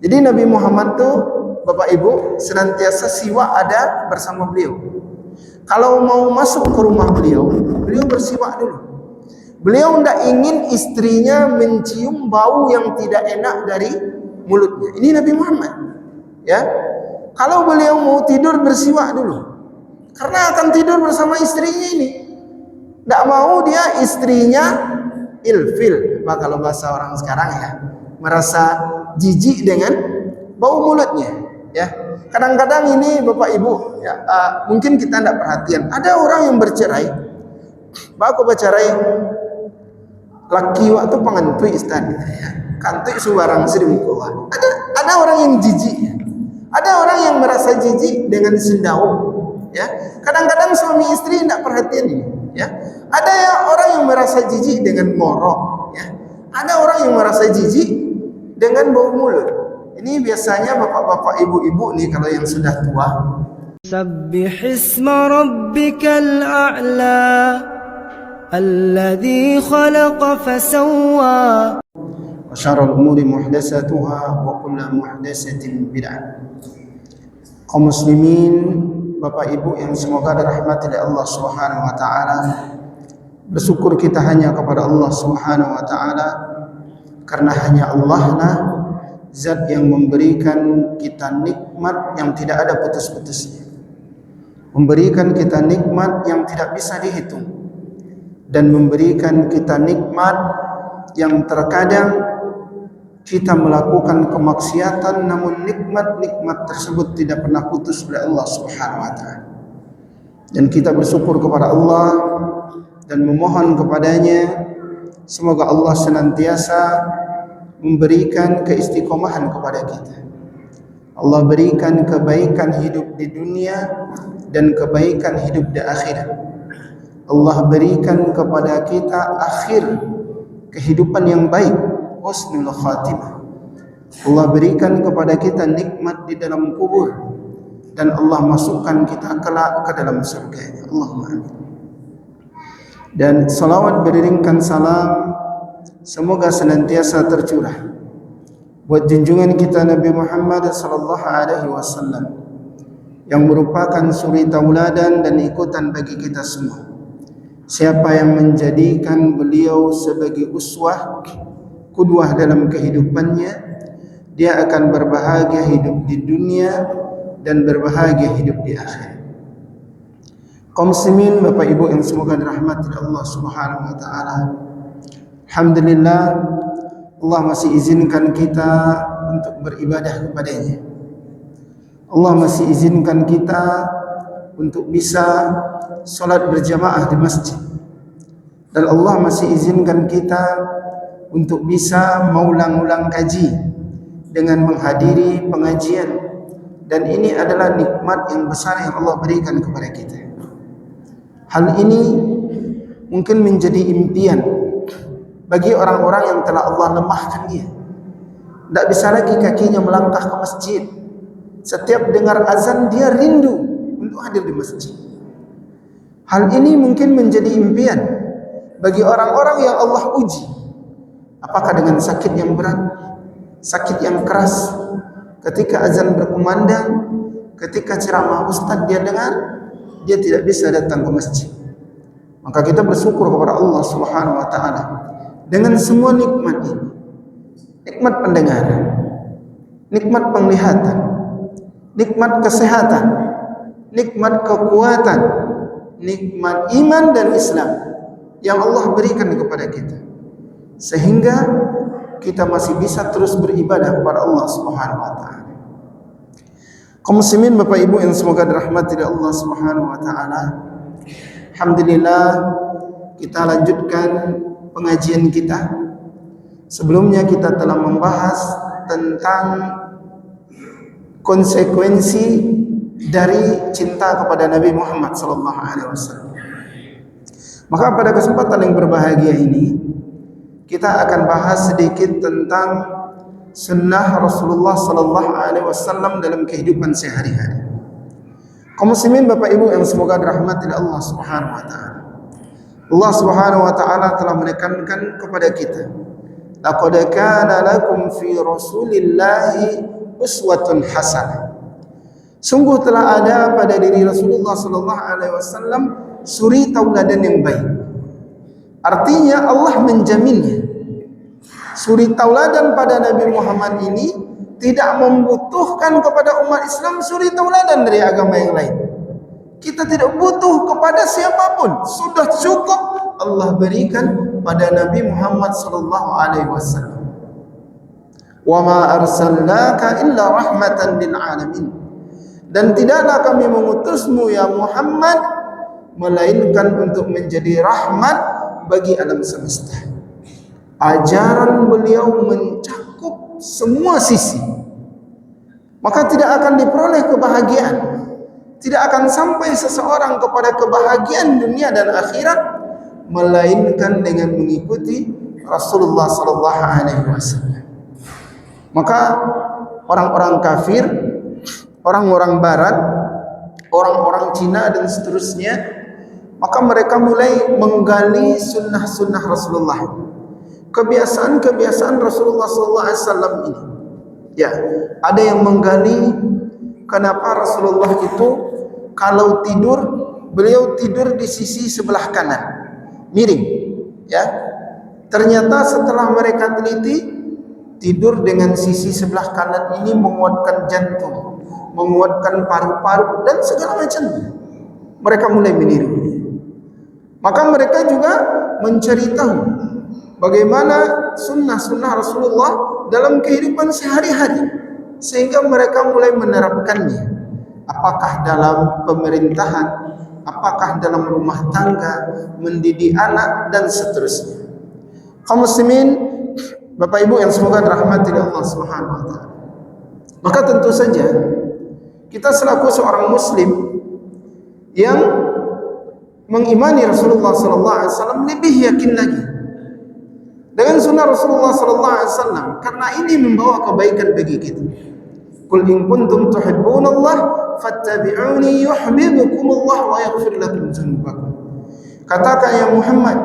Jadi Nabi Muhammad tuh Bapak Ibu senantiasa siwak ada bersama beliau. Kalau mau masuk ke rumah beliau, beliau bersiwak dulu. Beliau tidak ingin istrinya mencium bau yang tidak enak dari mulutnya. Ini Nabi Muhammad. Ya, kalau beliau mau tidur bersiwak dulu, karena akan tidur bersama istrinya ini. Tidak mau dia istrinya ilfil, kalau bahasa orang sekarang ya, merasa jijik dengan bau mulutnya. Ya, kadang-kadang ini Bapak Ibu, ya, mungkin kita tidak perhatian. Ada orang yang bercerai, aku bercerai, laki waktu pengantui istana, ya, kantui subarang sedemikian. Ada orang yang jijik. Ada orang yang merasa jijik dengan sendau, ya. Kadang-kadang suami istri tidak perhatian ini, ya. Ada orang yang merasa jijik dengan morok, ya. Ada orang yang merasa jijik dengan bau mulut. Ini biasanya bapak-bapak, ibu-ibu nih kalau yang sudah tua. Sabbih isma rabbikal a'la alladzi khalaqa fasawwa. Wa syarrul umuri muhdatsatuha wa kullu muhdatsatin bid'ah. Kaum muslimin, Bapak Ibu yang semoga dirahmati oleh Allah Subhanahu wa taala. Bersyukur kita hanya kepada Allah Subhanahu wa taala karena hanya Allah lah zat yang memberikan kita nikmat yang tidak ada putus-putusnya. Memberikan kita nikmat yang tidak bisa dihitung dan memberikan kita nikmat yang terkadang kita melakukan kemaksiatan, namun nikmat-nikmat tersebut tidak pernah putus oleh Allah Subhanahu wa taala. Dan kita bersyukur kepada Allah dan memohon kepadanya semoga Allah senantiasa memberikan keistiqomahan kepada kita. Allah berikan kebaikan hidup di dunia dan kebaikan hidup di akhirat. Allah berikan kepada kita akhir kehidupan yang baik, husnul khatimah. Allah berikan kepada kita nikmat di dalam kubur dan Allah masukkan kita kelak ke dalam surga. Allahumma amin. Dan salawat beriringkan salam semoga senantiasa tercurah buat junjungan kita Nabi Muhammad sallallahu alaihi wasallam yang merupakan suri tauladan dan ikutan bagi kita semua. Siapa yang menjadikan beliau sebagai uswah, qudwah dalam kehidupannya, dia akan berbahagia hidup di dunia dan berbahagia hidup di akhirat. Kaum muslimin, Bapak Ibu yang semoga dirahmati Allah Subhanahu wa taala. Alhamdulillah, Allah masih izinkan kita untuk beribadah kepadanya. Allah masih izinkan kita untuk bisa salat berjamaah di masjid. Dan Allah masih izinkan kita untuk bisa mengulang-ulang kaji dengan menghadiri pengajian. Dan ini adalah nikmat yang besar yang Allah berikan kepada kita. Hal ini mungkin menjadi impian bagi orang-orang yang telah Allah lemahkan dia. Tidak bisa lagi kakinya melangkah ke masjid. Setiap dengar azan dia rindu untuk hadir di masjid. Hal ini mungkin menjadi impian bagi orang-orang yang Allah uji. Apakah dengan sakit yang berat, sakit yang keras, ketika azan berkumandang, ketika ceramah ustaz dia dengar, dia tidak bisa datang ke masjid. Maka kita bersyukur kepada Allah Subhanahu wa taala dengan semua nikmat ini. Nikmat pendengaran, nikmat penglihatan, nikmat kesehatan, nikmat kekuatan, nikmat iman dan Islam yang Allah berikan kepada kita, sehingga kita masih bisa terus beribadah kepada Allah Subhanahu wa taala. Kaum muslimin, Bapak Ibu yang semoga dirahmati oleh Allah Subhanahu wa taala. Alhamdulillah, kita lanjutkan pengajian kita. Sebelumnya kita telah membahas tentang konsekuensi dari cinta kepada Nabi Muhammad sallallahu alaihi wasallam. Maka pada kesempatan yang berbahagia ini kita akan bahas sedikit tentang sunnah Rasulullah sallallahu alaihi wasallam dalam kehidupan sehari-hari. Kaum muslimin, Bapak Ibu yang semoga dirahmati oleh Allah Subhanahu wa taala. Allah Subhanahu wa taala telah menekankan kepada kita laqad kana lakum fi Rasulillahi uswatun hasanah. Sungguh telah ada pada diri Rasulullah sallallahu alaihi wasallam suri tauladan yang baik. Artinya Allah menjaminnya. Suri tauladan pada Nabi Muhammad ini tidak membutuhkan kepada umat Islam suri tauladan dari agama yang lain. Kita tidak butuh kepada siapapun, sudah cukup Allah berikan pada Nabi Muhammad sallallahu alaihi wasallam. Wa ma arsalnaka illa rahmatan lil alamin. Dan tidaklah kami mengutusmu ya Muhammad melainkan untuk menjadi rahmat bagi alam semesta. Ajaran beliau mencakup semua sisi. Maka tidak akan diperoleh kebahagiaan. Tidak akan sampai seseorang kepada kebahagiaan dunia dan akhirat melainkan dengan mengikuti Rasulullah sallallahu alaihi wasallam. Maka orang-orang kafir, orang-orang barat, orang-orang Cina dan seterusnya, maka mereka mulai menggali sunnah-sunnah Rasulullah, kebiasaan-kebiasaan Rasulullah SAW ini. Ya, ada yang menggali kenapa Rasulullah itu kalau tidur, beliau tidur di sisi sebelah kanan, miring. Ya, ternyata setelah mereka teliti, tidur dengan sisi sebelah kanan ini menguatkan jantung, menguatkan paru-paru dan segala macam. Mereka mulai meniru. Maka mereka juga mencari tahu bagaimana sunnah-sunnah Rasulullah dalam kehidupan sehari-hari, sehingga mereka mulai menerapkannya. Apakah dalam pemerintahan, apakah dalam rumah tangga, mendidik anak dan seterusnya. Kaum muslimin, Bapak Ibu yang semoga dirahmati oleh Allah Subhanahu wa taala. Maka tentu saja kita selaku seorang muslim yang mengimani Rasulullah sallallahu alaihi wasallam lebih yakin lagi dengan sunnah Rasulullah sallallahu alaihi wasallam, karena ini membawa kebaikan bagi kita. Qul in kuntum tuhibbunallah fattabi'uni yuhibbukumullah wa yaghfir lakum dzunubakum. Katakan ya Muhammad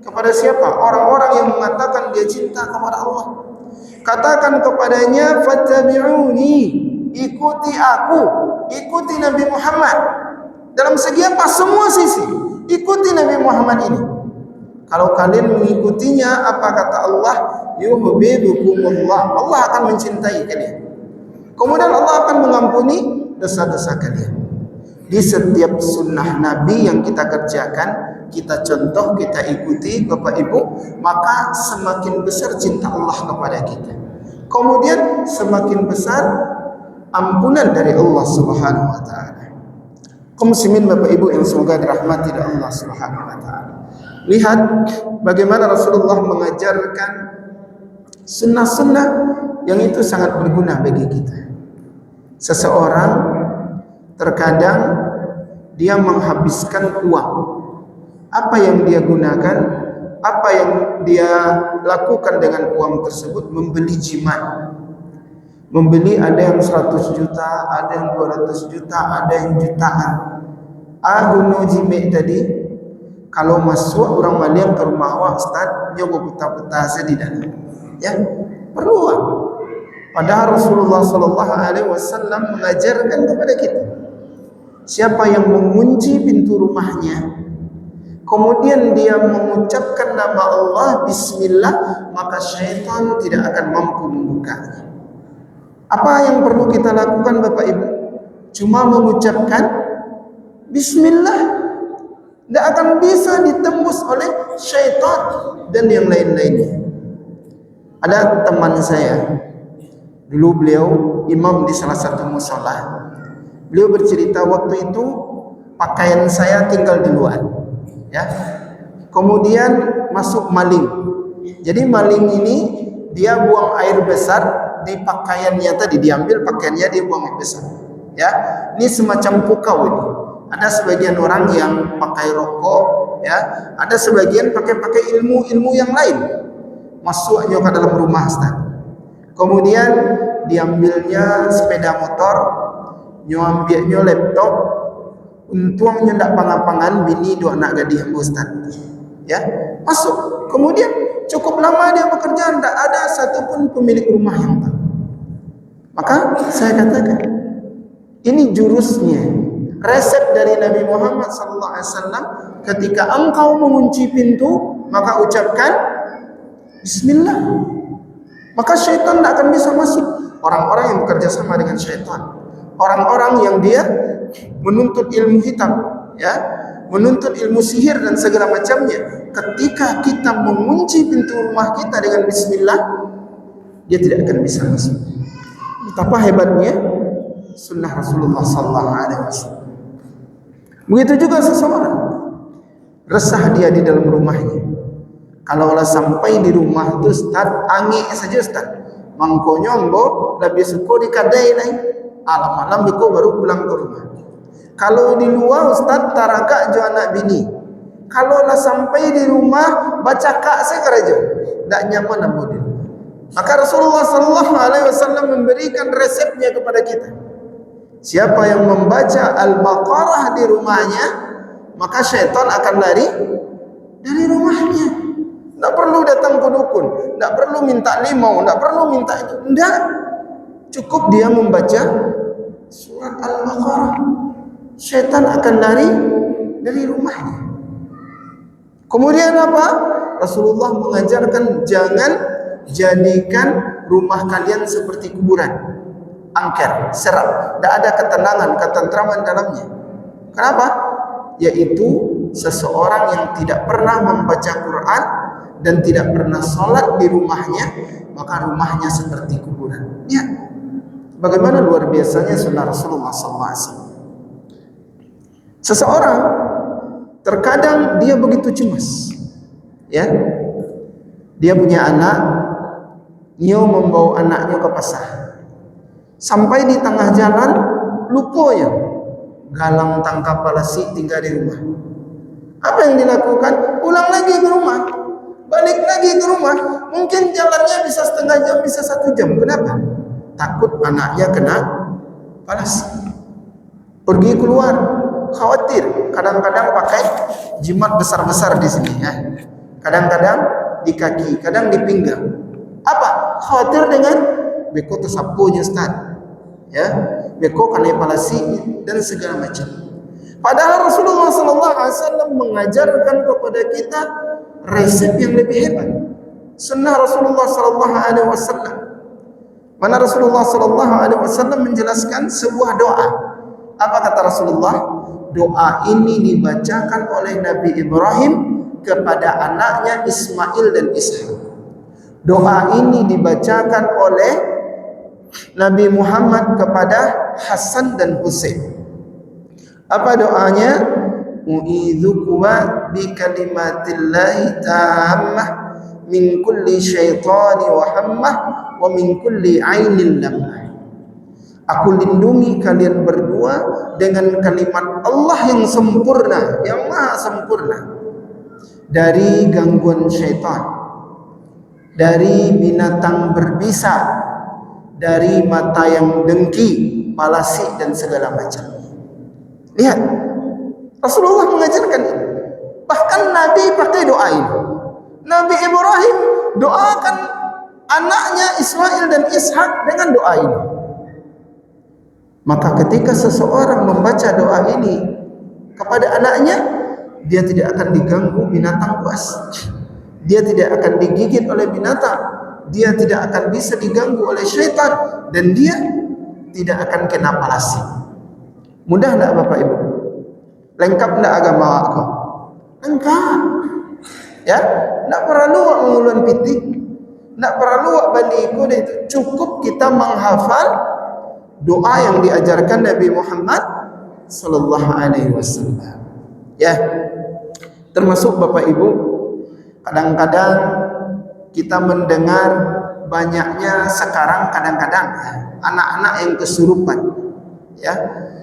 kepada siapa? Orang-orang yang mengatakan dia cinta kepada Allah. Katakan kepadanya, fattabi'uni, ikuti aku, ikuti Nabi Muhammad. Dalam segi apa? Semua sisi. Ikuti Nabi Muhammad ini. Kalau kalian mengikutinya, apa kata Allah? Yuhibbukumullah. Allah akan mencintai kalian. Kemudian Allah akan mengampuni dosa-dosa kalian. Di setiap sunnah Nabi yang kita kerjakan, kita contoh, kita ikuti Bapak Ibu, maka semakin besar cinta Allah kepada kita. Kemudian semakin besar ampunan dari Allah Subhanahu wa taala. Kaum muslimin Bapak Ibu yang semoga dirahmati oleh Allah Subhanahu wa taala. Lihat bagaimana Rasulullah mengajarkan sunnah-sunnah yang itu sangat berguna bagi kita. Seseorang terkadang dia menghabiskan uang. Apa yang dia gunakan, apa yang dia lakukan dengan uang tersebut? Membeli jimat. Membeli ada yang 100 juta, ada yang 200 juta, ada yang jutaan. Guna jimat tadi, kalau masuk orang Maliang ke rumah awak, Ustaz, nyoba peta-peta sedidana. Ya, perlu uang. Padahal Rasulullah sallallahu alaihi wasallam mengajarkan kepada kita, siapa yang mengunci pintu rumahnya, kemudian dia mengucapkan nama Allah, bismillah, maka syaitan tidak akan mampu membukanya. Apa yang perlu kita lakukan Bapak Ibu? Cuma mengucapkan bismillah, tidak akan bisa ditembus oleh syaitan dan yang lain-lainnya. Ada teman saya, dulu beliau imam di salah satu mushola. Beliau bercerita waktu itu pakaian saya tinggal di luar. Ya, kemudian masuk maling. Jadi maling ini dia buang air besar di pakaiannya tadi, diambil pakaiannya, dia buang air besar. Ya, ini semacam pukau ini. Ada sebagian orang yang pakai rokok, ya, ada sebagian pakai ilmu yang lain. Masuknya ke dalam rumah, Ustaz. Kemudian diambilnya sepeda motor, nyambilnya laptop. Untuangnya ndak pangan-pangan bini dua anak gadis Ustaz. Ya, masuk. Kemudian cukup lama dia bekerja, tidak ada satupun pemilik rumah yang tahu. Maka saya katakan, ini jurusnya, resep dari Nabi Muhammad SAW. Ketika engkau mengunci pintu, maka ucapkan Bismillah, maka syaitan tidak akan bisa masuk. Orang-orang yang bekerja sama dengan syaitan, orang-orang yang dia menuntut ilmu hitam, ya, menuntut ilmu sihir dan segala macamnya, ketika kita mengunci pintu rumah kita dengan Bismillah, dia tidak akan bisa masuk. Betapa hebatnya sunnah Rasulullah SAW. Begitu juga seseorang resah dia di dalam rumahnya. Kalaulah sampai di rumah tu Ustaz, angin saja Ustaz, mangkonyombo lebih suko di kadai naik, malam biko baru pulang ke rumah. Kalau di luar Ustaz taraka jo anak bini. Kalaulah sampai di rumah baca kak saya keraja, tak nyaman ambo di rumah. Maka Rasulullah SAW memberikan resepnya kepada kita. Siapa yang membaca Al-Baqarah di rumahnya, maka syaitan akan lari dari rumahnya. Tak perlu datang ke dukun, tak perlu minta limau, tak perlu minta itu. Tidak, cukup dia membaca surat Al-Baqarah, syaitan akan lari dari rumahnya. Kemudian apa? Rasulullah mengajarkan jangan jadikan rumah kalian seperti kuburan, angker, serak, tidak ada ketenangan, ketentraman dalamnya. Kenapa? Yaitu seseorang yang tidak pernah membaca Quran dan tidak pernah sholat di rumahnya, maka rumahnya seperti kuburan. Ya, bagaimana luar biasanya sunnah Rasulullah SAW. Seseorang terkadang dia begitu cemas, ya, dia punya anak, dia membawa anaknya ke pasar. Sampai di tengah jalan, lupa ya, galang tangkap palasi tinggal di rumah. Apa yang dilakukan? Pulang lagi ke rumah, balik lagi ke rumah. Mungkin jalannya bisa setengah jam, bisa 1 jam. Kenapa? Takut anaknya kena palasi. Pergi keluar, khawatir. Kadang-kadang pakai jimat besar-besar di sini, ya. Kadang-kadang di kaki, kadang di pinggang. Apa? Khawatir dengan beko tersapunya Ustaz, ya, beko kena palasi dan segala macam. Padahal Rasulullah SAW mengajarkan kepada kita resep yang lebih hebat. Sunnah Rasulullah SAW. Mana Rasulullah SAW menjelaskan sebuah doa. Apa kata Rasulullah? Doa ini dibacakan oleh Nabi Ibrahim kepada anaknya Ismail dan Ishak. Doa ini dibacakan oleh Nabi Muhammad kepada Hasan dan Husain. Apa doanya? Mu'idzukuma bi kalimatillahi tammah min kulli syaitani wa hammah wa min kulli ainin lamah. Aku lindungi kalian berdua dengan kalimat Allah yang sempurna, yang maha sempurna, dari gangguan syaitan, dari binatang berbisa, dari mata yang dengki, palasi dan segala macam. Lihat, Rasulullah mengajarkan ini. Bahkan Nabi pakai doa ini. Nabi Ibrahim doakan anaknya Ismail dan Ishak dengan doa ini. Maka ketika seseorang membaca doa ini kepada anaknya, dia tidak akan diganggu binatang buas, dia tidak akan digigit oleh binatang, dia tidak akan bisa diganggu oleh syaitan, dan dia tidak akan kena palasi. Mudah tak Bapak Ibu? Lengkap tak agama aku? Lengkap, ya. Tak perlu mengulun pitik, tak perlu baliku, itu cukup kita menghafal doa yang diajarkan Nabi Muhammad sallallahu alaihi wasallam. Ya. Termasuk Bapak Ibu, kadang-kadang kita mendengar banyaknya sekarang kadang-kadang anak-anak yang kesurupan, ya.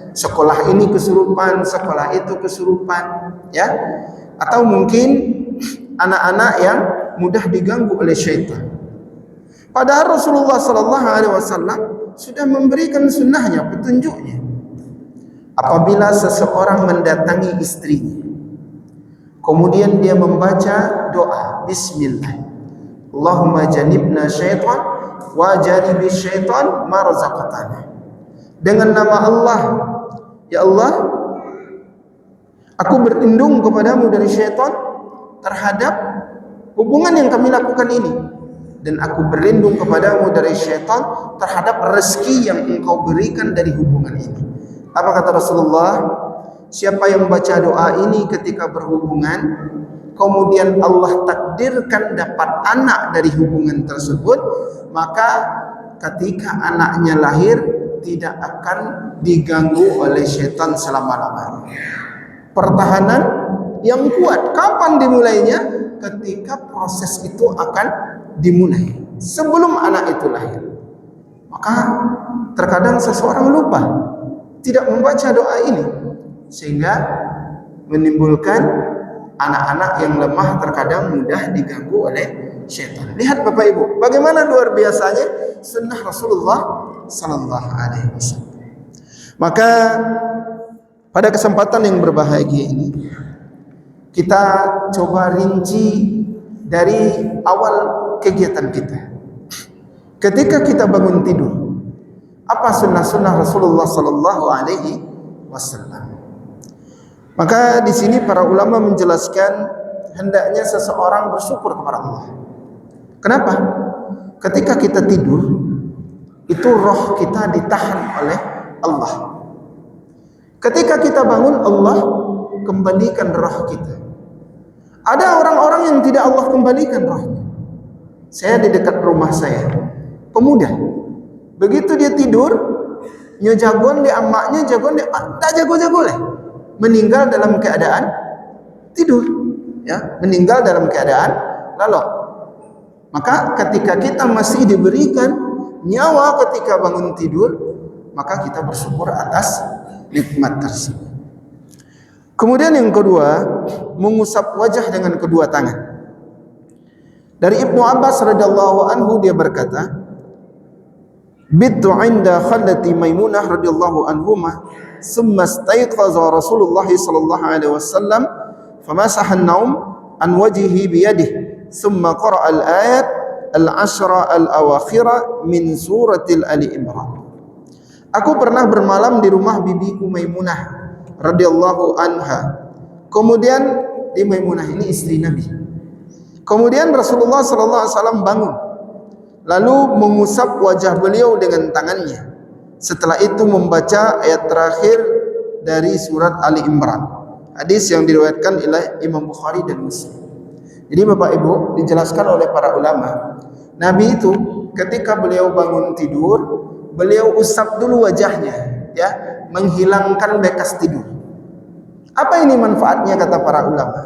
Sekolah ini kesurupan, sekolah itu kesurupan, ya. Atau mungkin anak-anak yang mudah diganggu oleh syaitan. Padahal Rasulullah sallallahu alaihi wasallam sudah memberikan sunnahnya, petunjuknya. Apabila seseorang mendatangi istrinya, kemudian dia membaca doa Bismillah, Allahumma janibna syaitan wa janibi syaitan ma razaqtana. Dengan nama Allah, ya Allah, aku berlindung kepadamu dari syaitan terhadap hubungan yang kami lakukan ini, dan aku berlindung kepadamu dari syaitan terhadap rezeki yang engkau berikan dari hubungan ini. Apa kata Rasulullah? Siapa yang baca doa ini ketika berhubungan, kemudian Allah takdirkan dapat anak dari hubungan tersebut, maka ketika anaknya lahir tidak akan diganggu oleh syaitan selama-lamanya. Pertahanan yang kuat. Kapan dimulainya? Ketika proses itu akan dimulai, sebelum anak itu lahir. Maka terkadang seseorang lupa, tidak membaca doa ini, sehingga menimbulkan anak-anak yang lemah terkadang mudah diganggu oleh syaitan. Lihat Bapak Ibu, bagaimana luar biasanya sunnah Rasulullah sallallahu alaihi wasallam. Maka pada kesempatan yang berbahagia ini, kita coba rinci dari awal kegiatan kita. Ketika kita bangun tidur, apa sunnah-sunnah Rasulullah sallallahu alaihi wasallam? Maka di sini para ulama menjelaskan hendaknya seseorang bersyukur kepada Allah. Kenapa? Ketika kita tidur, itu roh kita ditahan oleh Allah. Ketika kita bangun, Allah kembalikan roh kita. Ada orang-orang yang tidak Allah kembalikan rohnya. Saya di dekat rumah saya, pemuda. Begitu dia tidur, nyo jagon di amaknya, jagon di tak jago-jago lah. Meninggal dalam keadaan tidur, ya, meninggal dalam keadaan lalok. Maka ketika kita masih diberikan nyawa ketika bangun tidur, maka kita bersyukur atas nikmat tersebut. Kemudian yang kedua, mengusap wajah dengan kedua tangan. Dari Ibnu Abbas radhiyallahu anhu, dia berkata, "Bittu 'inda khallati Maimunah radhiyallahu anhuma, thumma istayqaza Rasulullah sallallahu alaihi wasallam, famasaha an-naum an wajhihi bi yadihi, thumma qara'a al-ayat al-ashra al-awakhira min suratil Ali Imran." Aku pernah bermalam di rumah bibiku Maimunah radhiyallahu anha. Kemudian di Maimunah ini istri Nabi. Kemudian Rasulullah sallallahu alaihi wasallam bangun, lalu mengusap wajah beliau dengan tangannya. Setelah itu membaca ayat terakhir dari surat Ali Imran. Hadis yang diriwayatkan oleh Imam Bukhari dan Muslim. Jadi Bapak Ibu, dijelaskan oleh para ulama, Nabi itu ketika beliau bangun tidur, beliau usap dulu wajahnya, ya, menghilangkan bekas tidur. Apa ini manfaatnya kata para ulama?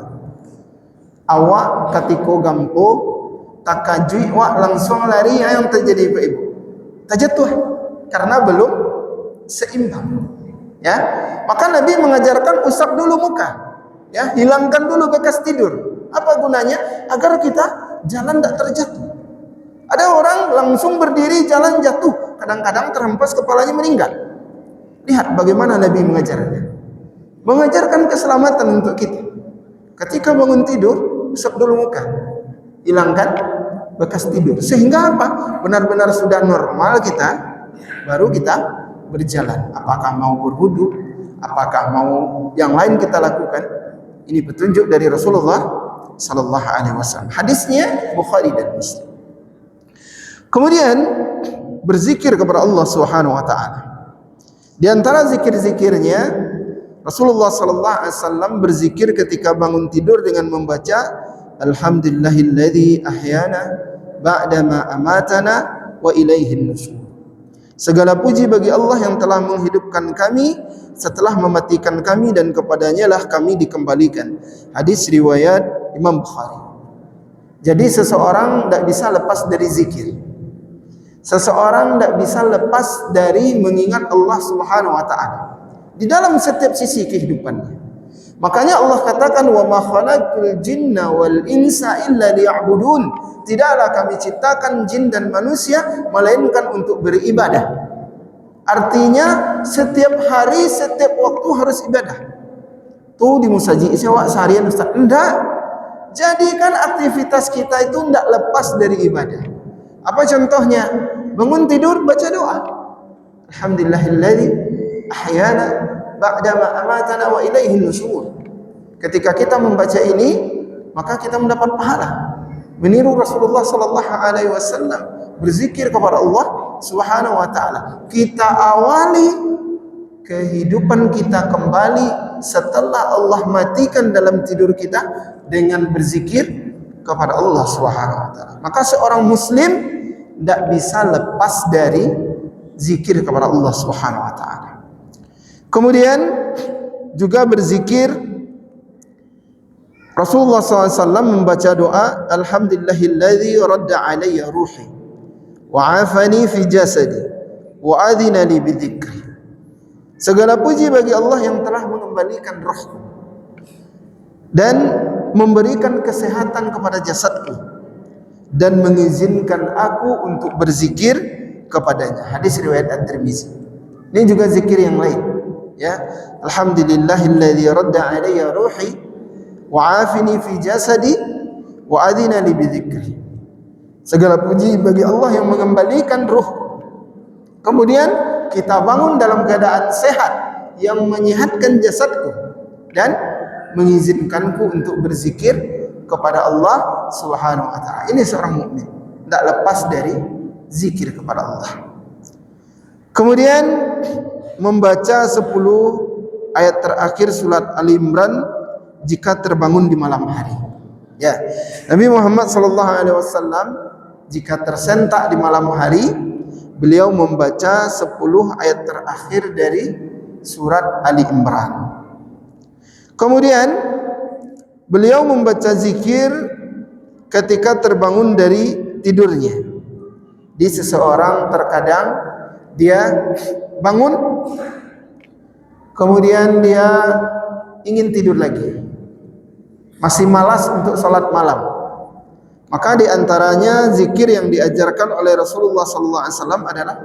Awak ketika gampo takajui wak langsung lari, yang terjadi Bapak Ibu, terjatuh karena belum seimbang, ya. Maka Nabi mengajarkan usap dulu muka, ya, hilangkan dulu bekas tidur. Apa gunanya? Agar kita jalan tidak terjatuh. Ada orang langsung berdiri jalan jatuh, kadang-kadang terhempas kepalanya meninggal. Lihat bagaimana Nabi mengajarnya, mengajarkan keselamatan untuk kita. Ketika bangun tidur, usap dulu muka, hilangkan bekas tidur, sehingga apa? Benar-benar sudah normal kita, baru kita berjalan. Apakah mau berwudu, apakah mau yang lain kita lakukan, ini petunjuk dari Rasulullah sallallahu alaihi wasallam. Hadisnya Bukhari dan Muslim. Kemudian berzikir kepada Allah Subhanahu wa taala. Di antara zikir-zikirnya, Rasulullah sallallahu alaihi wasallam berzikir ketika bangun tidur dengan membaca Alhamdulillahilladzi ahyana ba'dama amatana wa ilaihin nusyur. Segala puji bagi Allah yang telah menghidupkan kami setelah mematikan kami, dan kepadanya lah kami dikembalikan. Hadis riwayat Imam Bukhari. Jadi seseorang tidak bisa lepas dari zikir. Seseorang tidak bisa lepas dari mengingat Allah Subhanahu wa taala di dalam setiap sisi kehidupannya. Makanya Allah katakan, wa ma khalaqtul jinna wal insa illa liya'budun. Tidaklah kami ciptakan jin dan manusia melainkan untuk beribadah. Artinya setiap hari, setiap waktu harus ibadah. Tuh di musaji isya wak seharian Ustaz. Enggak. Jadikan aktivitas kita itu tidak lepas dari ibadah. Apa contohnya? Bangun tidur baca doa. Alhamdulillahilladzi ahyana ba'dama amatana wa ilaihin nusyur. Ketika kita membaca ini, maka kita mendapat pahala. Meniru Rasulullah sallallahu alaihi wasallam, berzikir kepada Allah Subhanahu wa taala. Kita awali kehidupan kita kembali setelah Allah matikan dalam tidur kita dengan berzikir kepada Allah Subhanahu wa taala. Maka seorang muslim tidak bisa lepas dari zikir kepada Allah Subhanahu wa taala. Kemudian juga berzikir. Rasulullah SAW membaca doa, Alhamdulillahilladzi radda alayya ruhi wa afani fi jasadi wa adhina li bidzikri. Segala puji bagi Allah yang telah mengembalikan rohku dan memberikan kesehatan kepada jasadku dan mengizinkan aku untuk berzikir kepadanya. Hadis riwayat At-Tirmizi. Ini juga zikir yang lain, ya. Alhamdulillahilladzi radda alayya ruhi wa afini fi jasadi wa adina li bidzikri. Segala puji bagi Allah yang mengembalikan ruh. Kemudian kita bangun dalam keadaan sehat, yang menyehatkan jasadku dan mengizinkanku untuk berzikir kepada Allah Subhanahu wa taala. Ini seorang mukmin, tidak lepas dari zikir kepada Allah. Kemudian membaca 10 ayat terakhir surat Ali Imran jika terbangun di malam hari. Ya, Nabi Muhammad SAW jika tersentak di malam hari, beliau membaca 10 ayat terakhir dari surat Ali Imran. Kemudian beliau membaca zikir ketika terbangun dari tidurnya. Di seseorang terkadang dia bangun, kemudian dia ingin tidur lagi, masih malas untuk salat malam. Maka di antaranya zikir yang diajarkan oleh Rasulullah SAW adalah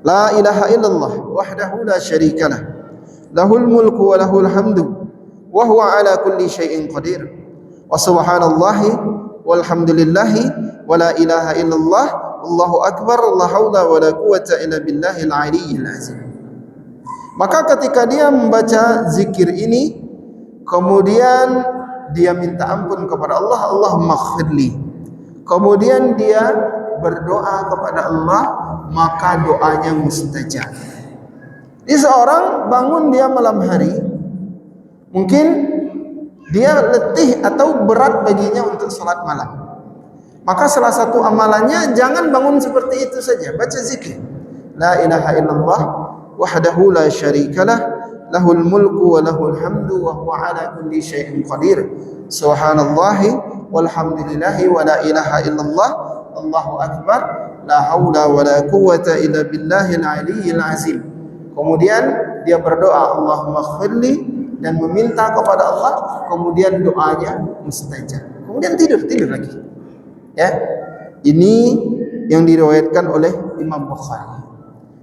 La ilaha illallah wahdahu la syarikalah, lahul mulku wa lahul hamdu wa huwa ala kulli syai'in qadir, wa subhanallahi walhamdulillahi wa la ilaha illallah Allahu akbar, la haula wa la quwata illa billahil aliyyil azim. Maka ketika dia membaca zikir ini, kemudian dia minta ampun kepada Allah, Allahumma ighfirli. Kemudian dia berdoa kepada Allah, maka doanya mustajab. Jadi seorang bangun dia malam hari, mungkin dia letih atau berat baginya untuk salat malam. Maka salah satu amalannya, jangan bangun seperti itu saja, baca zikir. La ilaha illallah wahdahu la syarikalah, lahul mulku wa lahul hamdu wa huwa ala kulli syai'in qadir. Subhanallahi walhamdulillahi wa la ilaha illallah, Allahu akbar, la haula wa la quwata illa billahil aliyyil azim. Kemudian dia berdoa, Allahumma ighfirli, dan meminta kepada Allah, kemudian doanya mustajab. Kemudian tidur lagi. Ya. Ini yang diriwayatkan oleh Imam Bukhari.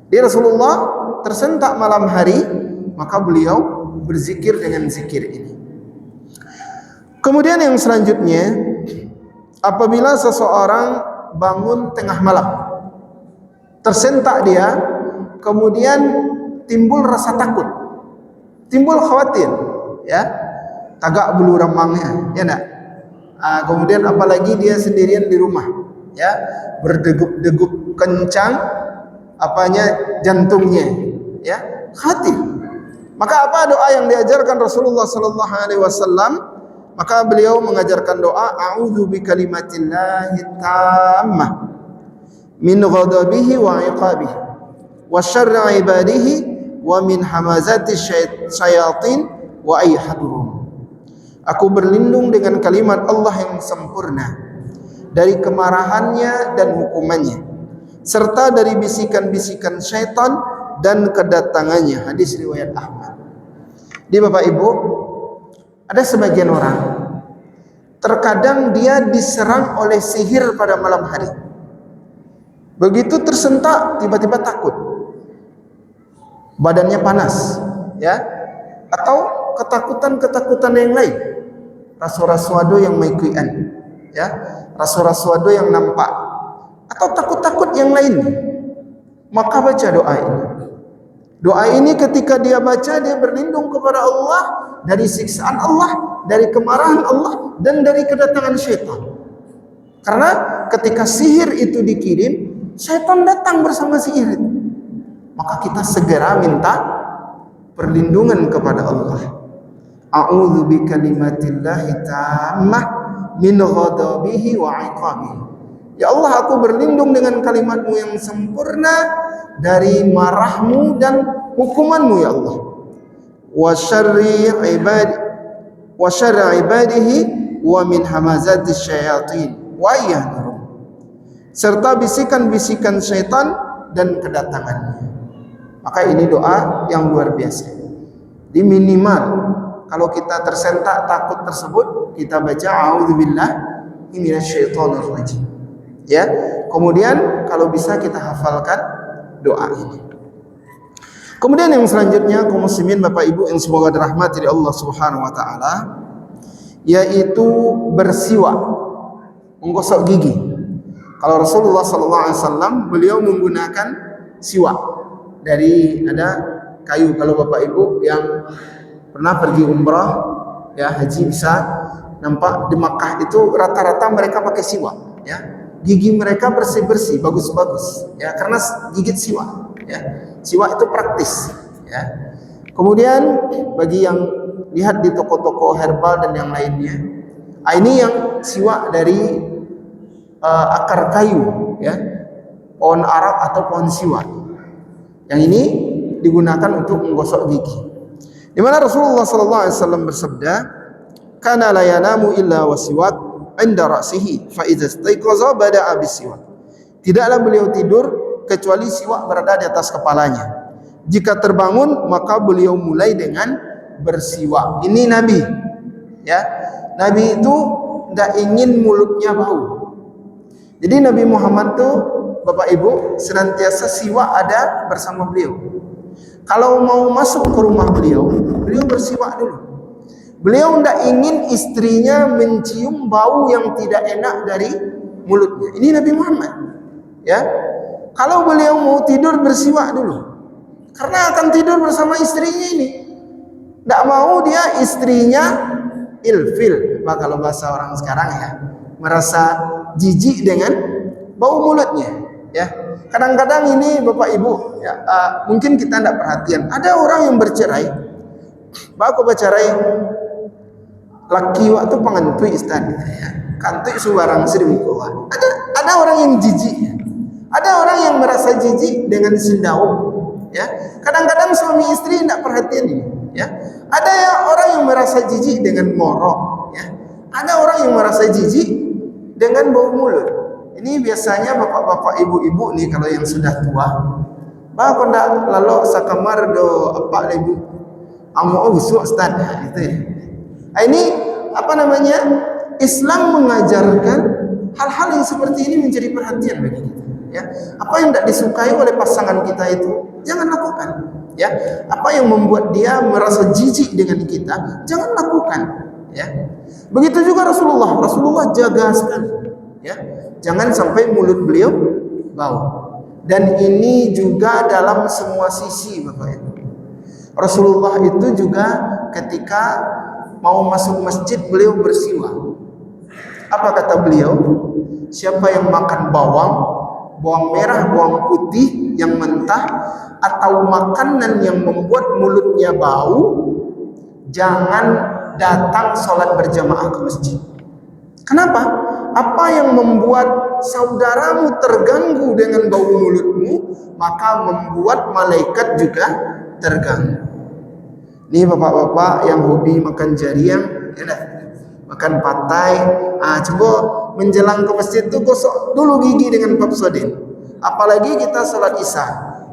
Di Rasulullah tersentak malam hari, maka beliau berzikir dengan zikir ini. Kemudian yang selanjutnya, apabila seseorang bangun tengah malam, tersentak dia, kemudian timbul rasa takut, timbul khawatir, ya, tagak bulu remangnya, ya enggak? Kemudian apalagi dia sendirian di rumah, ya, berdegup-degup kencang jantungnya, ya, hati. Maka apa doa yang diajarkan Rasulullah sallallahu alaihi wasallam? Maka beliau mengajarkan doa, a'udzu bikalimatillahi tammah min ghadabihi wa iqabihi wa syarri ibadihi wa min hamazati syayatin wa ayyahadurun. Aku berlindung dengan kalimat Allah yang sempurna dari kemarahannya dan hukumannya, serta dari bisikan-bisikan syaitan dan kedatangannya. Hadis riwayat Ahmad. Di Bapak Ibu, ada sebagian orang terkadang dia diserang oleh sihir pada malam hari. Begitu tersentak tiba-tiba takut, badannya panas, ya, atau ketakutan yang lain. rasu-rasuado yang maikuian, ya, rasu-rasuado yang nampak, atau takut-takut yang lainnya, maka baca doa ini. Doa ini ketika dia baca, dia berlindung kepada Allah dari siksaan Allah, dari kemarahan Allah, dan dari kedatangan syaitan. Karena ketika sihir itu dikirim, syaitan datang bersama sihir itu. Maka kita segera minta perlindungan kepada Allah. A'udzu bikalimatillahi tammah min ghadabihi wa 'iqabihi. Ya Allah, aku berlindung dengan kalimat-Mu yang sempurna dari marah-Mu dan hukuman-Mu, ya Allah. Wa syarri ibadihi wa min hamazati syayatin wa yahdurun. Serta bisikan-bisikan syaitan dan kedatangannya. Maka ini doa yang luar biasa. Di minimal kalau kita tersentak takut tersebut, kita baca a'udzubillahi minasyaitonir rajim. Ya, kemudian kalau bisa kita hafalkan doa ini. Kemudian yang selanjutnya, kaum muslimin Bapak Ibu yang semoga dirahmati oleh Allah Subhanahu wa taala, yaitu bersiwak, menggosok gigi. Kalau Rasulullah sallallahu alaihi wasallam beliau menggunakan siwak dari ada kayu. Kalau Bapak Ibu yang pernah pergi umrah, ya, haji, bisa nampak di Makkah itu rata-rata mereka pakai siwak, ya. Gigi mereka bersih-bersih, bagus-bagus, ya, karena gigit siwak, ya. Siwak itu praktis, ya. Kemudian bagi yang lihat di toko-toko herbal dan yang lainnya, ini yang siwak dari akar kayu, ya, pohon arak atau pohon siwak. Yang ini digunakan untuk menggosok gigi. Di mana Rasulullah SAW bersabda, "Kana la yanamu illa wasiwak inda ra'sihi fa idza istayqaza bada'a bisiwak." Tidaklah beliau tidur kecuali siwak berada di atas kepalanya. Jika terbangun maka beliau mulai dengan bersiwak. Ini Nabi, ya. Nabi itu tidak ingin mulutnya bau. Jadi Nabi Muhammad tuh Bapak Ibu senantiasa siwak ada bersama beliau. Kalau mau masuk ke rumah beliau, beliau bersiwak dulu. Beliau tidak ingin istrinya mencium bau yang tidak enak dari mulutnya. Ini Nabi Muhammad, ya. Kalau beliau mau tidur bersiwak dulu, karena akan tidur bersama istrinya ini. Tidak mau dia istrinya ilfil, kalau bahasa orang sekarang, ya, merasa jijik dengan bau mulutnya, ya. Kadang-kadang ini Bapak Ibu, ya, mungkin kita tidak perhatian. Ada orang yang bercerai, baku bercerai, laki waktu pengantui istana, ya. Kantui subarang sedemikian. Ada orang yang jijik, ada orang yang merasa jijik dengan sindau, ya. Kadang-kadang suami istri tidak perhatian ini, ya. Ada orang yang merasa jijik dengan morok, ya. Ada orang yang merasa jijik dengan bau mulut. Ini biasanya bapak-bapak, ibu-ibu nih kalau yang sudah tua, bah kondak lalu sakamar do apa lebu amo busuk ustaz, gitu ya. Ini apa namanya? Islam mengajarkan hal-hal yang seperti ini menjadi perhatian bagi kita, ya. Apa yang tidak disukai oleh pasangan kita itu jangan lakukan, ya. Apa yang membuat dia merasa jijik dengan kita jangan lakukan, ya. Begitu juga Rasulullah jaga sekali, ya. Jangan sampai mulut beliau bau. Dan ini juga dalam semua sisi, Bapak Ibu. Rasulullah itu juga ketika mau masuk masjid beliau bersiwak. Apa kata beliau? Siapa yang makan bawang merah, bawang putih yang mentah, atau makanan yang membuat mulutnya bau, jangan datang sholat berjamaah ke masjid. Kenapa? Apa yang membuat saudaramu terganggu dengan bau mulutmu, maka membuat malaikat juga terganggu. Ini bapak-bapak yang hobi makan jariang, ya, makan patai, coba menjelang ke masjid itu gosok dulu gigi dengan papsodin. Apalagi kita sholat isya,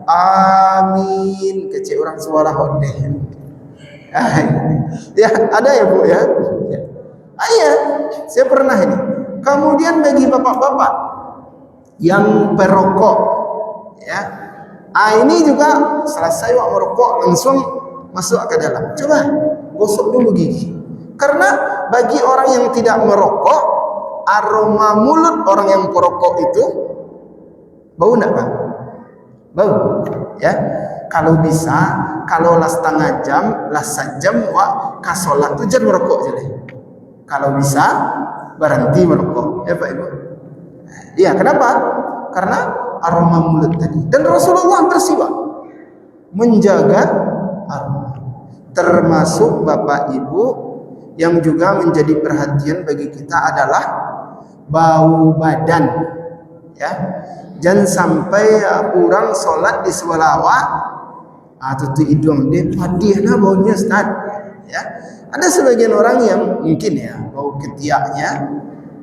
amin, kecil orang suara hodeh. Ya, ada ya Bu, ya. Iya, saya pernah ini. Kemudian bagi bapak-bapak yang perokok, ya, ini juga selesai merokok langsung masuk ke dalam. Coba gosok dulu gigi. Karena bagi orang yang tidak merokok, aroma mulut orang yang perokok itu bau enggak, Pak? Bau, ya. Kalau bisa, kalau lah setengah jam, lah sejam, kasolat tu jangan merokok je. Kalau bisa, berhenti merokok, ya Pak Ibu. Iya, kenapa? Karena aroma mulut tadi. Dan Rasulullah bersiwak menjaga aroma. Termasuk Bapak Ibu yang juga menjadi perhatian bagi kita adalah bau badan, ya. Jangan sampai orang solat di sebelah awak atau tu hidung dia padihna baunya, Ustaz, ya. Ada sebagian orang yang mungkin ya bau ketiaknya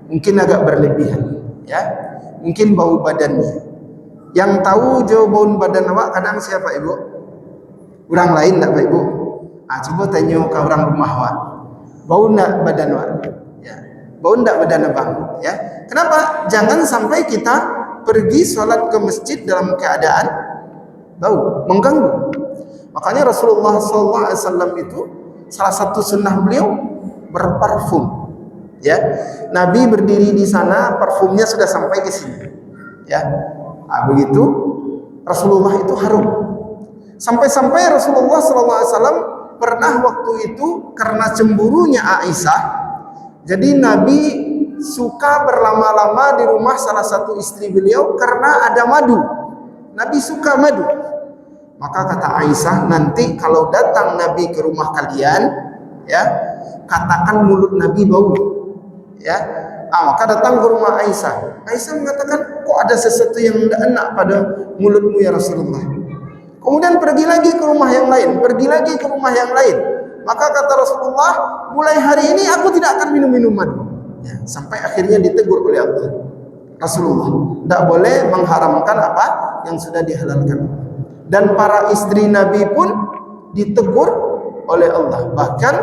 mungkin agak berlebihan, ya. Mungkin bau badannya. Yang tahu jauh bau badan awak kadang siapa Ibu? Orang lain tak Pak Ibu? Coba tanya ke orang rumah awak. Bau enggak badan awak? Ya. Bau enggak badan abang? Ya. Kenapa? Jangan sampai kita pergi sholat ke masjid dalam keadaan bau, mengganggu. Makanya Rasulullah SAW itu salah satu sunnah beliau berparfum. Ya, Nabi berdiri di sana, parfumnya sudah sampai ke sini. Ya, begitu Rasulullah itu harum. Sampai-sampai Rasulullah SAW pernah waktu itu karena cemburunya Aisyah, jadi Nabi suka berlama-lama di rumah salah satu istri beliau karena ada madu. Nabi suka madu. Maka kata Aisyah, nanti kalau datang Nabi ke rumah kalian, ya, katakan mulut Nabi bau. Ya, maka datang ke rumah Aisyah. Aisyah mengatakan, kok ada sesuatu yang tidak enak pada mulutmu ya Rasulullah. Kemudian pergi lagi ke rumah yang lain, pergi lagi ke rumah yang lain. Maka kata Rasulullah, mulai hari ini aku tidak akan minum madu. Ya, sampai akhirnya ditegur oleh Allah. Rasulullah tidak boleh mengharamkan apa yang sudah dihalalkan. Dan para istri Nabi pun ditegur oleh Allah. Bahkan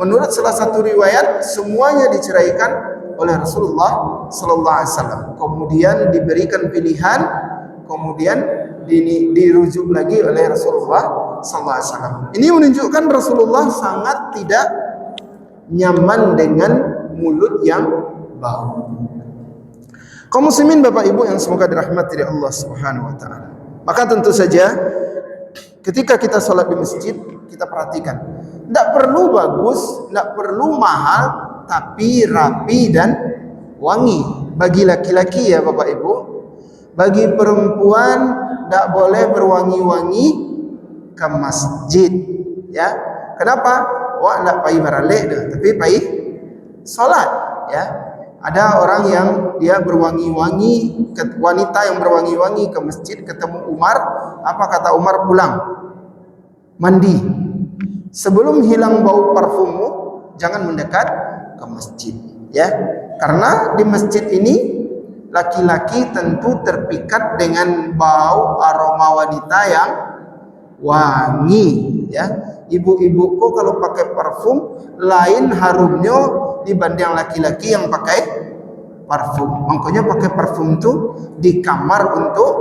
menurut salah satu riwayat semuanya diceraikan oleh Rasulullah sallallahu alaihi wasallam. Kemudian diberikan pilihan, kemudian dirujuk lagi oleh Rasulullah sallallahu alaihi wasallam. Ini menunjukkan Rasulullah sangat tidak nyaman dengan mulut yang bau. Kaum muslimin Bapak Ibu yang semoga dirahmati oleh Allah Subhanahu wa taala. Maka tentu saja ketika kita salat di masjid, kita perhatikan, tidak perlu bagus, tidak perlu mahal, tapi rapi dan wangi. Bagi laki-laki ya Bapak Ibu, bagi perempuan tidak boleh berwangi-wangi ke masjid, ya. Kenapa? Wah, tidak pai baralek dah, tapi pai salat, ya. Ada orang yang dia berwangi-wangi, wanita yang berwangi-wangi ke masjid, ketemu Umar, apa kata Umar? Pulang, mandi. Sebelum hilang bau parfummu, jangan mendekat ke masjid, ya. Karena di masjid ini laki-laki tentu terpikat dengan bau aroma wanita yang wangi, ya. Ibu-ibuku kalau pakai parfum lain harumnya dibanding laki-laki yang pakai parfum. Makanya pakai parfum itu di kamar untuk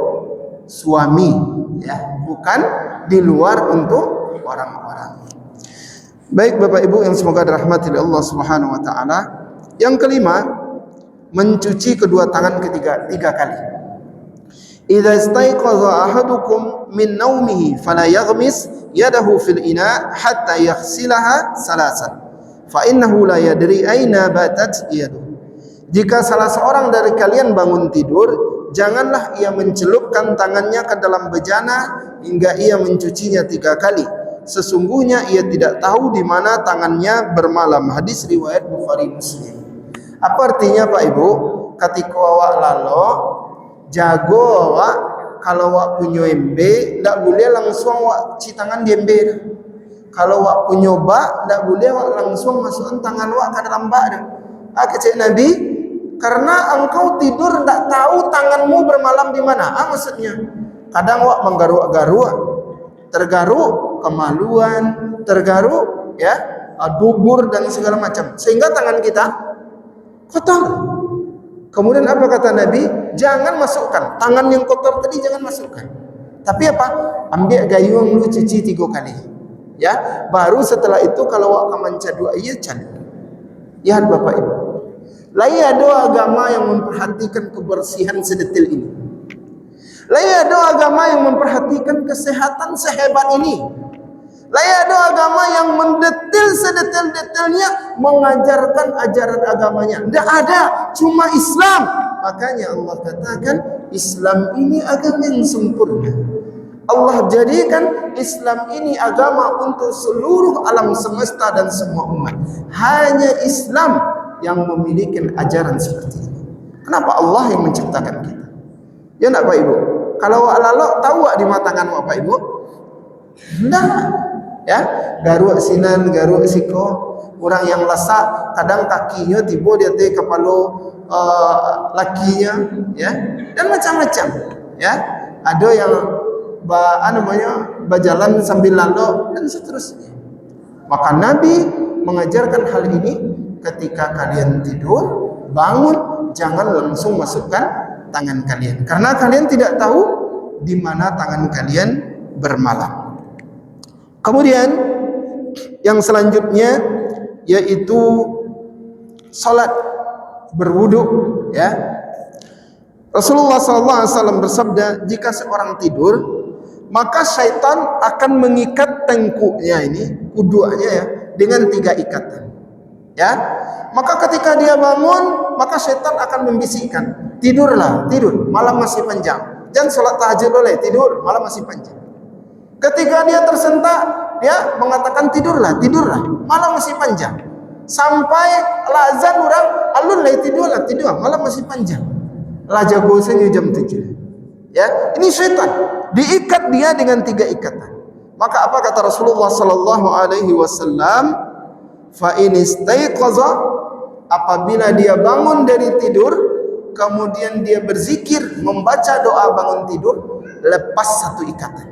suami, ya, bukan di luar untuk orang-orang. Baik Bapak Ibu yang semoga dirahmati oleh Allah Subhanahu wa taala. Yang kelima, mencuci kedua tangan tiga kali. Idza istayqaza ahadukum min naumihi fala yaghmis yadahu fil ina hatta yaghsilaha salasan fa innahu la yadri aina batat yadu. Jika salah seorang dari kalian bangun tidur, janganlah ia mencelupkan tangannya ke dalam bejana hingga ia mencucinya 3 kali. Sesungguhnya ia tidak tahu di mana tangannya bermalam. Hadis riwayat Bukhari Muslim. Apa artinya Pak Ibu? Ketika awak lalo, jago awak, kalau awak punya embe, tidak boleh langsung awak cuci tangan di embe. Kalau awak punya bak, tidak boleh awak langsung masukkan tangan awak ke dalam bak. Kata Nabi, karena engkau tidur tidak tahu tanganmu bermalam di mana. Maksudnya, kadang awak menggaruk-garuk, tergaruk kemaluan, tergaruk ya dubur dan segala macam, sehingga tangan kita kotor. Kemudian apa kata Nabi? Jangan masukkan tangan yang kotor tadi, jangan masukkan. Tapi apa? Ambil gayung lu cuci 3 kali. Ya, baru setelah itu kalau awak manca 2 iya can. Lihat Bapak Ibu, lai ada agama yang memperhatikan kebersihan sedetil ini. Lai ada agama yang memperhatikan kesehatan sehebat ini. Lai ada agama yang mendetil sedetil-detilnya mengajarkan ajaran agamanya. Tidak ada, cuma Islam. Makanya Allah katakan Islam ini agama yang sempurna. Allah jadikan Islam ini agama untuk seluruh alam semesta dan semua umat. Hanya Islam yang memiliki ajaran seperti ini. Kenapa? Allah yang menciptakan kita. Ya enggak Pak Ibu? Kalau alalok tahu di matangan Pak Ibu? Enggak. Ya, garuk sinan, garuk siko, orang yang lesak, kadang kakinya tiba dia teh kepala lakinya, ya, dan macam-macam. Ya, ada yang berjalan sambil lalu dan seterusnya. Maka Nabi mengajarkan hal ini, ketika kalian tidur, bangun, jangan langsung masukkan tangan kalian, karena kalian tidak tahu di mana tangan kalian bermalam. Kemudian yang selanjutnya yaitu salat berwudu, ya. Rasulullah SAW bersabda, jika seorang tidur, maka syaitan akan mengikat tengkuknya ini, kuduanya ya, dengan 3 ikatan. Ya. Maka ketika dia bangun, maka syaitan akan membisikkan, tidurlah, tidur, malam masih panjang. Jangan salat tahajud boleh, tidur, malam masih panjang. Ketika dia tersentak, dia mengatakan tidurlah, tidurlah, malam masih panjang. Sampai azan orang, alun lah tidurlah, tidur, malam masih panjang. Lah jago saja jam 7. Ya, ini syaitan diikat dia dengan 3 ikatan. Maka apa kata Rasulullah sallallahu alaihi wasallam? Fa in istaiqaza, apabila dia bangun dari tidur, kemudian dia berzikir, membaca doa bangun tidur, lepas 1 ikatan.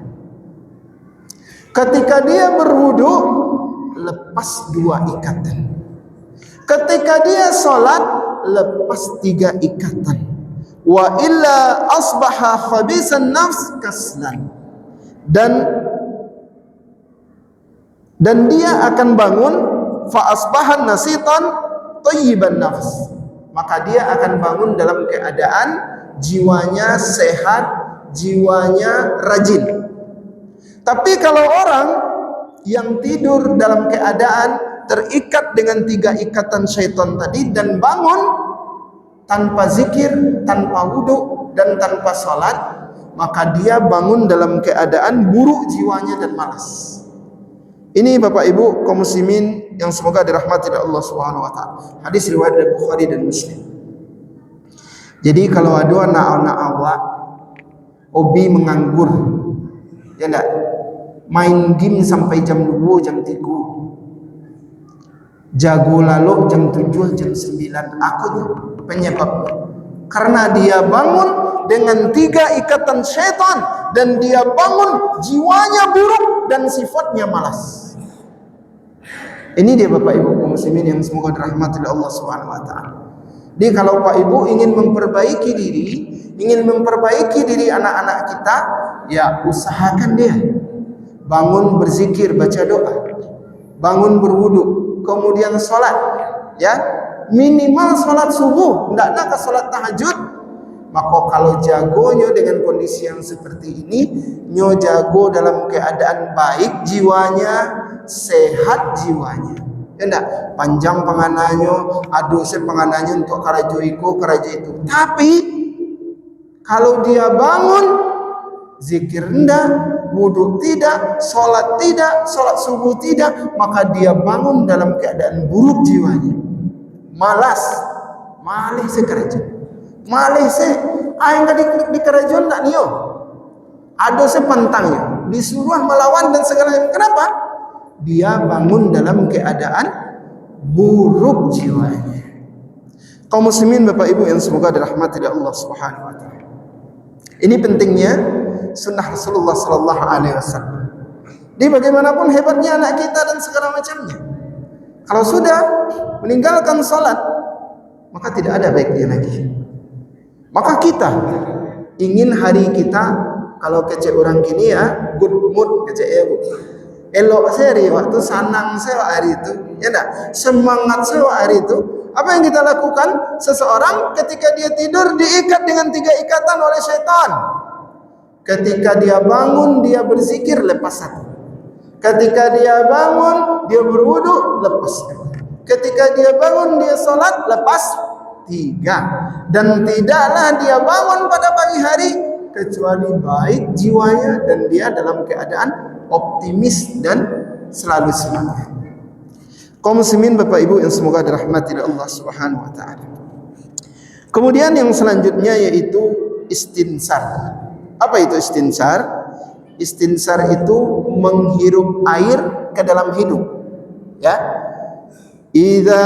Ketika dia berwudu, lepas 2 ikatan. Ketika dia salat, lepas 3 ikatan. Wa illa asbaha khabisan nafs kaslan. Dan dia akan bangun fa asbahan nasitan thayyiban nafs. Maka dia akan bangun dalam keadaan jiwanya sehat, jiwanya rajin. Tapi kalau orang yang tidur dalam keadaan terikat dengan 3 ikatan syaitan tadi dan bangun tanpa zikir, tanpa wudu dan tanpa salat, maka dia bangun dalam keadaan buruk jiwanya dan malas. Ini Bapak Ibu kaum muslimin yang semoga dirahmati oleh Allah Subhanahu wa taala. Hadis riwayat dari Bukhari dan Muslim. Jadi kalau ada anak-anak awak hobi menganggur, ya enggak, main game sampai jam 2, jam 3, jago lalu jam 7, jam 9, aku penyebabnya karena dia bangun dengan 3 ikatan syaitan dan dia bangun jiwanya buruk dan sifatnya malas. Ini dia Bapak Ibu kaum muslimin yang semoga dirahmati oleh Allah Subhanahu wa taala. Jadi kalau Pak Ibu ingin memperbaiki diri anak-anak kita, ya usahakan dia bangun berzikir, baca doa, bangun berwudu, kemudian salat, ya minimal salat subuh, tidak ke salat tahajud. Maka kalau jagonya dengan kondisi yang seperti ini, nyo jago dalam keadaan baik jiwanya, sehat jiwanya, ya enggak panjang penganannya, aduh saya penganannya untuk karajo itu. Tapi kalau dia bangun zikir enggak, wudu tidak, salat subuh tidak, maka dia bangun dalam keadaan buruk jiwanya, malas sekeraja. Malih se, aing di kerajaan tak nio. Ada sepantangnya, disuruh melawan dan segala. Kenapa? Dia bangun dalam keadaan buruk jiwanya. Kaum muslimin Bapak Ibu yang semoga dirahmati oleh Allah Subhanahu wa taala. Ini pentingnya sunnah Rasulullah sallallahu alaihi wasallam. Di bagaimanapun hebatnya anak kita dan segala macamnya, kalau sudah meninggalkan salat, maka tidak ada baiknya lagi. Maka kita ingin hari kita, kalau kecek orang kini ya, good mood kecek ya bu. Elok seri waktu sanang saya hari itu, Ya enggak? Semangat sewa hari itu. Apa yang kita lakukan? Seseorang ketika dia tidur diikat dengan 3 ikatan oleh syaitan. Ketika dia bangun, dia berzikir, lepas 1. Ketika dia bangun, dia berwudu, lepas 2. Ketika dia bangun, dia salat, lepas 3. Dan tidaklah dia bangun pada pagi hari kecuali baik jiwanya dan dia dalam keadaan optimis dan selalu semangat. Kaum muslimin Bapak Ibu yang semoga dirahmati oleh Allah Subhanahu wa taala. Kemudian yang selanjutnya yaitu istinsar. Apa itu istinsar? Istinsar itu menghirup air ke dalam hidung. Ya. Idza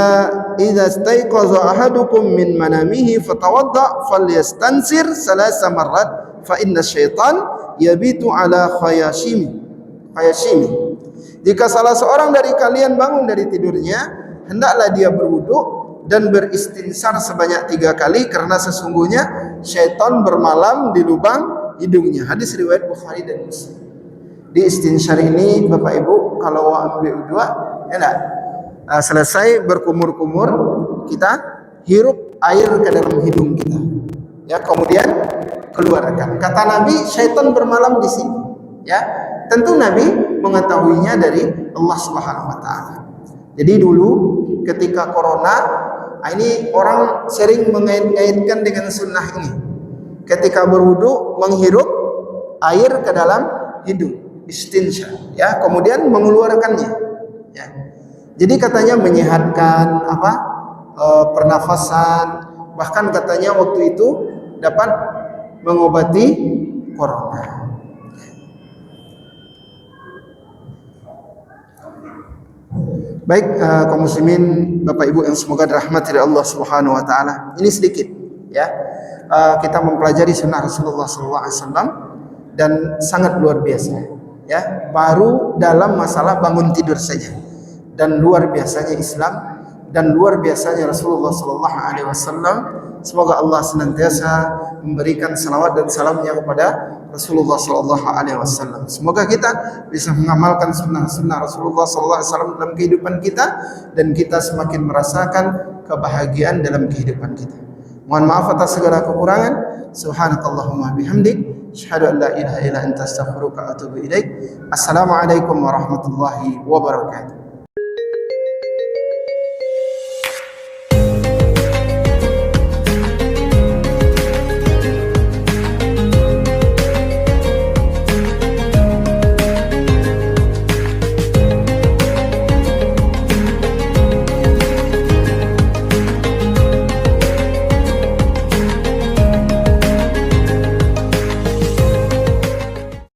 istayqaza ahadukum min manamihi fatawadda falyastansir 3 marrat fa inna syaitan yabitu ala khayashimi. Jika salah seorang dari kalian bangun dari tidurnya, hendaklah dia berwudu dan beristinsar sebanyak 3 kali karena sesungguhnya syaitan bermalam di lubang hidungnya. Hadis riwayat Bukhari dan Muslim. Di istinsar ini Bapak Ibu kalau ambil udhu, ya enggak? Selesai berkumur-kumur, kita hirup air ke dalam hidung kita. Ya, kemudian keluarkan. Kata Nabi, syaitan bermalam di sini. Ya, tentu Nabi mengetahuinya dari Allah Subhanahu wa taala. Jadi dulu ketika corona, ini orang sering mengait-ngaitkan dengan sunnah ini. Ketika berwudu menghirup air ke dalam hidung, istinsar, ya, kemudian mengeluarkannya. Ya. Jadi katanya menyehatkan pernafasan, bahkan katanya waktu itu dapat mengobati corona. Baik, kaum muslimin Bapak Ibu yang semoga dirahmati oleh Allah Subhanahu wa taala. Ini sedikit ya. Kita mempelajari sunnah Rasulullah SAW dan sangat luar biasa ya. Baru dalam masalah bangun tidur saja. Dan luar biasanya Islam dan luar biasanya Rasulullah SAW. Semoga Allah senantiasa memberikan salawat dan salamnya kepada Rasulullah SAW. Semoga kita bisa mengamalkan sunnah-sunnah Rasulullah SAW dalam kehidupan kita dan kita semakin merasakan kebahagiaan dalam kehidupan kita. Mohon maaf atas segala kekurangan. Subhanakallahumma bihamdik, asyhadu an la ilaha illa anta astaghfiruka wa atubu ilaik. Assalamualaikum warahmatullahi wabarakatuh.